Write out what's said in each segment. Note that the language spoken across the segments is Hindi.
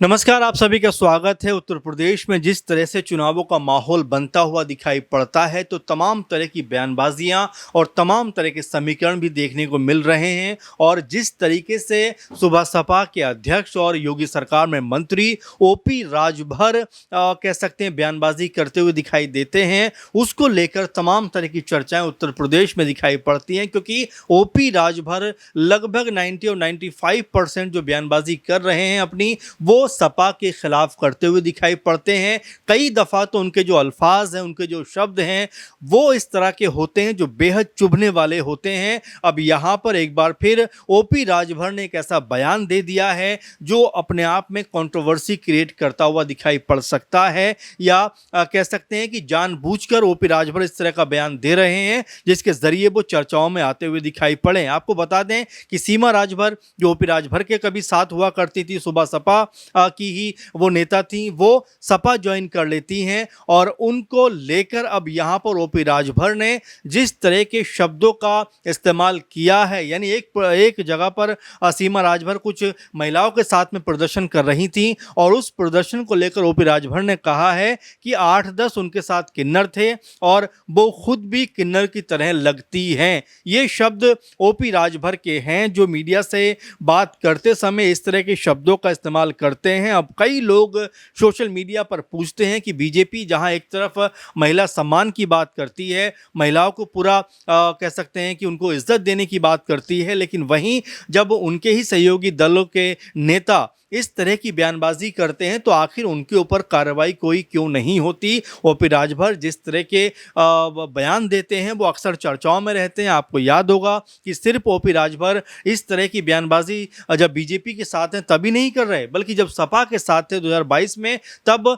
नमस्कार, आप सभी का स्वागत है। उत्तर प्रदेश में जिस तरह से चुनावों का माहौल बनता हुआ दिखाई पड़ता है, तो तमाम तरह की बयानबाजियां और तमाम तरह के समीकरण भी देखने को मिल रहे हैं। और जिस तरीके से सुबह सपा के अध्यक्ष और योगी सरकार में मंत्री ओपी राजभर कह सकते हैं बयानबाजी करते हुए दिखाई देते हैं, उसको लेकर तमाम तरह की चर्चाएं उत्तर प्रदेश में दिखाई पड़ती हैं। क्योंकि ओपी राजभर लगभग 90 और 95% जो बयानबाजी कर रहे हैं अपनी, वो सपा के खिलाफ करते हुए दिखाई पड़ते हैं। कई दफा तो उनके जो अल्फाज हैं, उनके जो शब्द हैं, वो इस तरह के होते हैं जो बेहद चुभने वाले होते हैं। अब यहाँ पर एक बार फिर ओपी राजभर ने एक ऐसा बयान दे दिया है जो अपने आप में कंट्रोवर्सी क्रिएट करता हुआ दिखाई पड़ सकता है। या कह सकते हैं कि जानबूझकर ओपी राजभर इस तरह का बयान दे रहे हैं जिसके जरिए वो चर्चाओं में आते हुए दिखाई पड़े। आपको बता दें कि सीमा राजभर जो ओपी राजभर के कभी साथ हुआ करती थी, सुबह सपा की ही वो नेता थी, वो सपा ज्वाइन कर लेती हैं। और उनको लेकर अब यहाँ पर ओपी राजभर ने जिस तरह के शब्दों का इस्तेमाल किया है, यानी एक जगह पर सीमा राजभर कुछ महिलाओं के साथ में प्रदर्शन कर रही थी और उस प्रदर्शन को लेकर ओपी राजभर ने कहा है कि 8-10 उनके साथ किन्नर थे और वो खुद भी किन्नर की तरह लगती हैं। ये शब्द ओपी राजभर के हैं जो मीडिया से बात करते समय इस तरह के शब्दों का इस्तेमाल करते हैं। अब कई लोग सोशल मीडिया पर पूछते हैं कि बीजेपी जहां एक तरफ महिला सम्मान की बात करती है, महिलाओं को पूरा कह सकते हैं कि उनको इज्जत देने की बात करती है, लेकिन वहीं जब उनके ही सहयोगी दलों के नेता इस तरह की बयानबाजी करते हैं तो आखिर उनके ऊपर कार्रवाई कोई क्यों नहीं होती। ओपी राजभर जिस तरह के बयान देते हैं वो अक्सर चर्चाओं में रहते हैं। आपको याद होगा कि सिर्फ ओपी राजभर इस तरह की बयानबाजी जब बीजेपी के साथ हैं तभी नहीं कर रहे, बल्कि जब सपा के साथ थे 2022 में, तब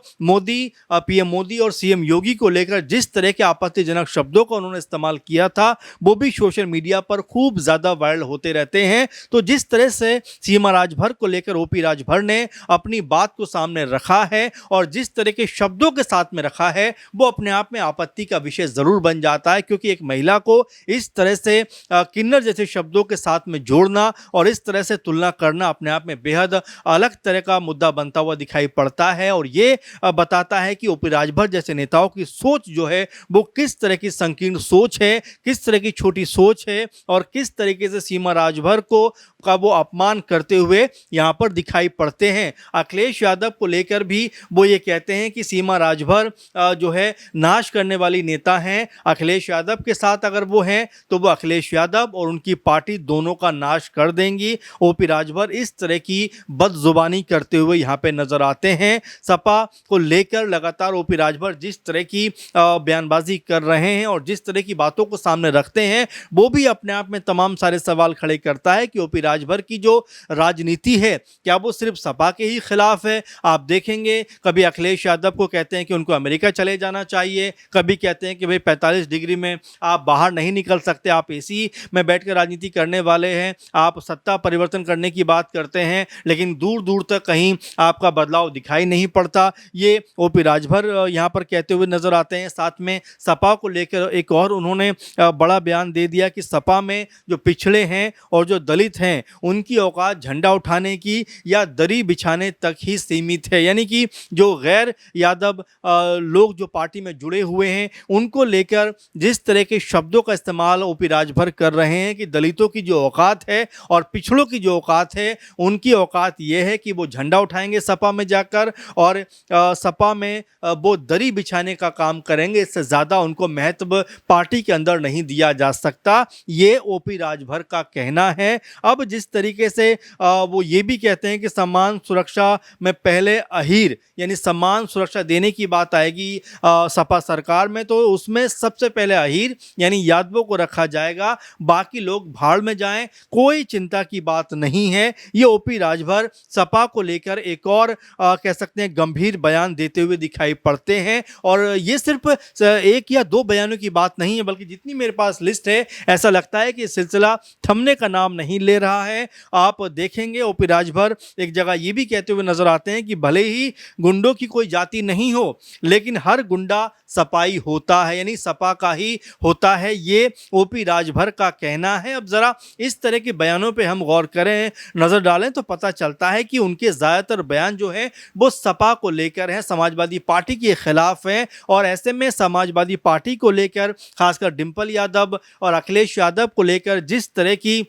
पीएम मोदी और सीएम योगी को लेकर जिस तरह के आपत्तिजनक शब्दों का उन्होंने इस्तेमाल किया था वो भी सोशल मीडिया पर खूब ज़्यादा वायरल होते रहते हैं। तो जिस तरह से सीमा राजभर को लेकर ओपी राजभर ने अपनी बात को सामने रखा है और जिस तरह के शब्दों के साथ में रखा है, वो अपने आप में आपत्ति का विषय जरूर बन जाता है। क्योंकि एक महिला को इस तरह से किन्नर जैसे शब्दों के साथ में जोड़ना और इस तरह से तुलना करना अपने आप में बेहद अलग तरह का मुद्दा बनता हुआ दिखाई पड़ता है। और ये बताता है कि ओपी राजभर जैसे नेताओं की सोच जो है वो किस तरह की संकीर्ण सोच है, किस तरह की छोटी सोच है और किस तरीके से सीमा राजभर को का वो अपमान करते हुए यहाँ पर दिखाई पड़ते हैं। अखिलेश यादव को लेकर भी वो ये कहते हैं कि सीमा राजभर जो है नाश करने वाली नेता हैं। अखिलेश यादव के साथ अगर वो हैं तो वो अखिलेश यादव और उनकी पार्टी दोनों का नाश कर देंगी। ओपी राजभर इस तरह की बदजुबानी करते हुए यहाँ पे नजर आते हैं। सपा को लेकर लगातार ओपी राजभर जिस तरह की बयानबाजी कर रहे हैं और जिस तरह की बातों को सामने रखते हैं, वो भी अपने आप में तमाम सारे सवाल खड़े करता है कि ओपी राजभर की जो राजनीति है क्या वो सिर्फ सपा के ही खिलाफ है। आप देखेंगे कभी अखिलेश यादव को कहते हैं कि उनको अमेरिका चले जाना चाहिए, कभी कहते हैं कि भाई 45 डिग्री में आप बाहर नहीं निकल सकते, आप एसी में बैठकर राजनीति करने वाले हैं, आप सत्ता परिवर्तन करने की बात करते हैं, लेकिन दूर दूर तक कहीं आपका बदलाव दिखाई नहीं पड़ता। ये ओपी राजभर यहाँ पर कहते हुए नजर आते हैं। साथ में सपा को लेकर एक और उन्होंने बड़ा बयान दे दिया कि सपा में जो पिछड़े हैं और जो दलित हैं उनकी औकात झंडा उठाने की या दरी बिछाने तक ही सीमित है। यानी कि जो गैर यादव लोग जो पार्टी में जुड़े हुए हैं उनको लेकर जिस तरह के शब्दों का इस्तेमाल ओपी राजभर कर रहे हैं कि दलितों की जो औकात है और पिछड़ों की जो औकात है, उनकी औकात ये है कि वो झंडा उठाएंगे सपा में जाकर और सपा में वो दरी बिछाने का काम करेंगे। इससे ज़्यादा उनको महत्व पार्टी के अंदर नहीं दिया जा सकता, ये ओपी राजभर का कहना है। अब जिस तरीके से वो ये भी कहते हैं कि सम्मान सुरक्षा में पहले अहीर यानी सम्मान सुरक्षा देने की बात आएगी सपा सरकार में, तो उसमें सबसे पहले अहीर यानी यादवों को रखा जाएगा, बाकी लोग भाड़ में जाएं, कोई चिंता की बात नहीं है। ये ओपी राजभर सपा को लेकर एक और कह सकते हैं गंभीर बयान देते हुए दिखाई पड़ते हैं। और ये सिर्फ एक या दो बयानों की बात नहीं है, बल्कि जितनी मेरे पास लिस्ट है ऐसा लगता है कि सिलसिला थमने का नाम नहीं ले रहा है। आप देखेंगे ओपी राजभर एक जगह ये भी कहते हुए नजर आते हैं कि भले ही गुंडों की कोई जाति नहीं हो, लेकिन हर गुंडा सपाई होता है, यानी सपा का ही होता है, ये ओपी राजभर का कहना है। अब जरा इस तरह के बयानों पे हम गौर करें, नजर डालें तो पता चलता है कि उनके ज्यादातर बयान जो है वो सपा को लेकर हैं, समाजवादी पार्टी के खिलाफ हैं। और ऐसे में समाजवादी पार्टी को लेकर, खासकर डिंपल यादव और अखिलेश यादव को लेकर जिस तरह की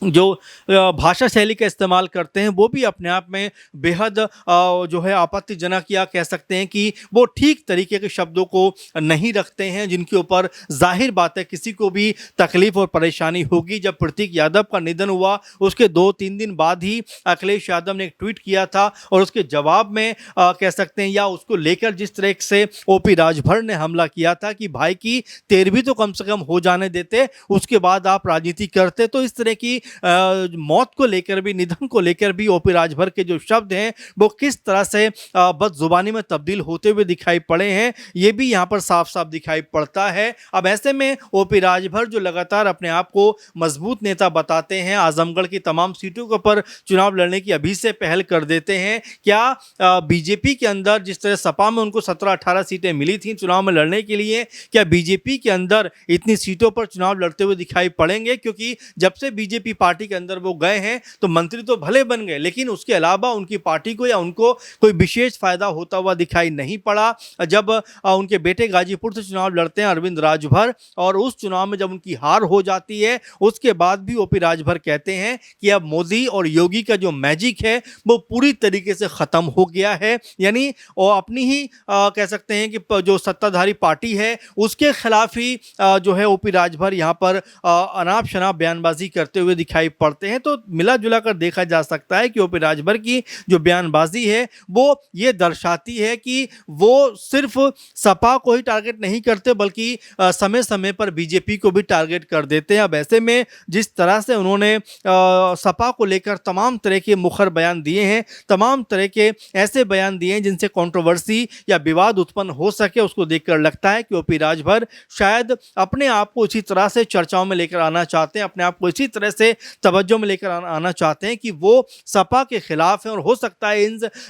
जो भाषा शैली का इस्तेमाल करते हैं, वो भी अपने आप में बेहद जो है आपत्तिजनक, या कह सकते हैं कि वो ठीक तरीके के शब्दों को नहीं रखते हैं, जिनके ऊपर जाहिर बात है किसी को भी तकलीफ और परेशानी होगी। जब प्रतीक यादव का निधन हुआ, उसके 2-3 दिन बाद ही अखिलेश यादव ने एक ट्वीट किया था, और उसके जवाब में कह सकते हैं, या उसको लेकर जिस तरह से ओपी राजभर ने हमला किया था कि भाई की 13वीं तो कम से कम हो जाने देते, उसके बाद आप राजनीति करते। तो इस तरह की मौत को लेकर भी, निधन को लेकर भी ओपी राजभर के जो शब्द हैं वो किस तरह से बदजुबानी में तब्दील होते हुए दिखाई पड़े हैं, ये भी यहाँ पर साफ साफ दिखाई पड़ता है। अब ऐसे में ओपी राजभर जो लगातार अपने आप को मजबूत नेता बताते हैं, आजमगढ़ की तमाम सीटों के ऊपर चुनाव लड़ने की अभी से पहल कर देते हैं, क्या बीजेपी के अंदर जिस तरह सपा में उनको 17-18 सीटें मिली थी चुनाव में लड़ने के लिए, क्या बीजेपी के अंदर इतनी सीटों पर चुनाव लड़ते हुए दिखाई पड़ेंगे? क्योंकि जब से बीजेपी पार्टी के अंदर वो गए हैं तो मंत्री तो भले बन गए, लेकिन उसके अलावा उनकी पार्टी को या उनको कोई विशेष फायदा होता हुआ दिखाई नहीं पड़ा। जब उनके बेटे गाजीपुर से चुनाव लड़ते हैं अरविंद राजभर, और उस चुनाव में जब उनकी हार हो जाती है, उसके बाद भी ओपी राजभर कहते हैं कि अब मोदी और योगी का जो मैजिक है वो पूरी तरीके से खत्म हो गया है। यानी वो अपनी ही कह सकते हैं कि जो सत्ताधारी पार्टी है उसके खिलाफ ही जो है ओपी राजभर यहाँ पर अनाप शनाप बयानबाजी करते हुए दिखाई पड़ते हैं। तो मिला जुला कर देखा जा सकता है कि ओपी राजभर की जो बयानबाजी है वो ये दर्शाती है कि वो सिर्फ सपा को ही टारगेट नहीं करते, बल्कि समय समय पर बीजेपी को भी टारगेट कर देते हैं। अब ऐसे में जिस तरह से उन्होंने सपा को लेकर तमाम तरह के मुखर बयान दिए हैं, तमाम तरह के ऐसे बयान दिए हैं जिनसे कंट्रोवर्सी या विवाद उत्पन्न हो सके, उसको देखकर लगता है कि ओपी राजभर शायद अपने आप को इसी तरह से चर्चाओं में लेकर आना चाहते हैं, अपने आप को इसी तरह से तवज्जो में लेकर आना चाहते हैं कि वो सपा के खिलाफ हैं। और हो सकता है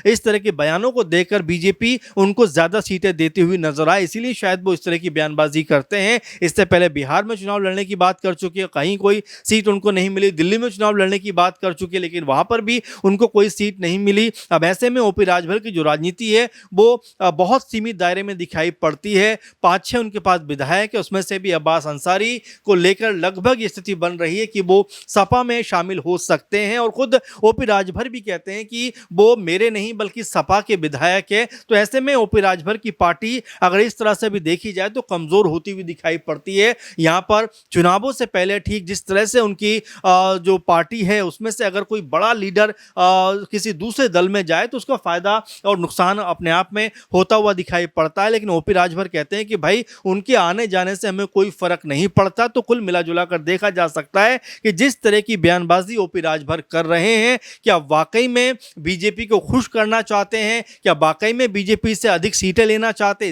इस तरह के बयानों को देखकर बीजेपी उनको ज्यादा सीटें देती हुई नजर आए, इसीलिए शायद वो इस तरह की बयानबाजी करते हैं। इससे पहले बिहार में चुनाव लड़ने की बात कर चुके हैं, कहीं कोई सीट उनको नहीं मिली। दिल्ली में चुनाव लड़ने की बात कर चुके हैं, लेकिन वहां पर भी उनको कोई सीट नहीं मिली। अब ऐसे में ओपी राजभर की जो राजनीति है वो बहुत सीमित दायरे में दिखाई पड़ती है। 5-6 उनके पास विधायक है, उसमें से भी अब्बास अंसारी को लेकर लगभग स्थिति बन रही है कि वो सपा में शामिल हो सकते हैं। और खुद ओपी राजभर भी कहते हैं कि वो मेरे नहीं बल्कि सपा के विधायक है। तो ऐसे में ओपी राजभर की पार्टी अगर इस तरह से भी देखी जाए तो कमजोर होती हुई दिखाई पड़ती है। यहाँ पर चुनावों से पहले ठीक जिस तरह से उनकी जो पार्टी है उसमें से अगर कोई बड़ा लीडर किसी दूसरे दल में जाए तो उसका फायदा और नुकसान अपने आप में होता हुआ दिखाई पड़ता है, लेकिन ओपी राजभर कहते हैं कि भाई उनके आने जाने से हमें कोई फर्क नहीं पड़ता। तो कुल मिला जुला कर देखा जा सकता है कि जिस तरह की बयानबाजी ओपी राजभर कर रहे हैं, क्या वाकई में बीजेपी को खुश करना चाहते हैं, क्या वाकई में बीजेपी से अधिक सीटें लेना चाहते हैं,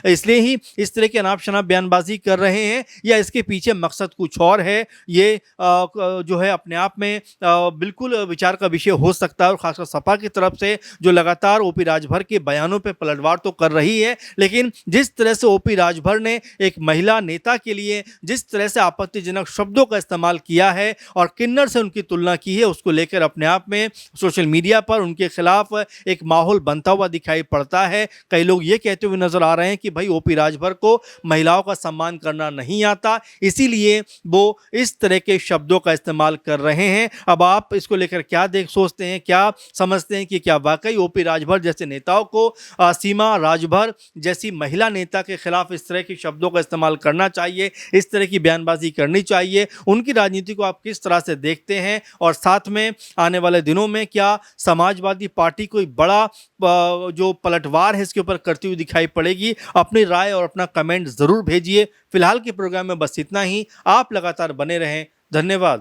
इसलिए ही इस तरह की अनाप शनाप बयानबाजी कर रहे हैं, या इसके पीछे मकसद कुछ और है, ये जो है अपने आप में बिल्कुल विचार का विषय हो सकता है। और खासकर सपा की तरफ से जो लगातार ओपी राजभर के बयानों पर पलटवार तो कर रही है, लेकिन जिस तरह से ओपी राजभर ने एक महिला नेता के लिए जिस तरह से आपत्तिजनक शब्दों का इस्तेमाल किया है और किन्नर से उनकी तुलना की है, उसको लेकर अपने आप में सोशल मीडिया पर उनके खिलाफ एक माहौल बनता हुआ दिखाई पड़ता है। कई लोग ये कहते हुए नजर आ रहे हैं कि भाई ओपी राजभर को महिलाओं का सम्मान करना नहीं आता, इसीलिए वो इस तरह के शब्दों का इस्तेमाल कर रहे हैं। अब आप इसको लेकर क्या सोचते हैं, क्या समझते हैं कि क्या वाकई ओपी राजभर जैसे नेताओं को सीमा राजभर जैसी महिला नेता के खिलाफ इस तरह के शब्दों का इस्तेमाल करना चाहिए, इस तरह की बयानबाजी करनी चाहिए? उनकी राजनीति को आप किस तरह से देखते हैं? और साथ में आने वाले दिनों में क्या समाजवादी पार्टी कोई बड़ा जो पलटवार है इसके ऊपर करती हुई दिखाई पड़ेगी? अपनी राय और अपना कमेंट जरूर भेजिए। फिलहाल के प्रोग्राम में बस इतना ही। आप लगातार बने रहें। धन्यवाद।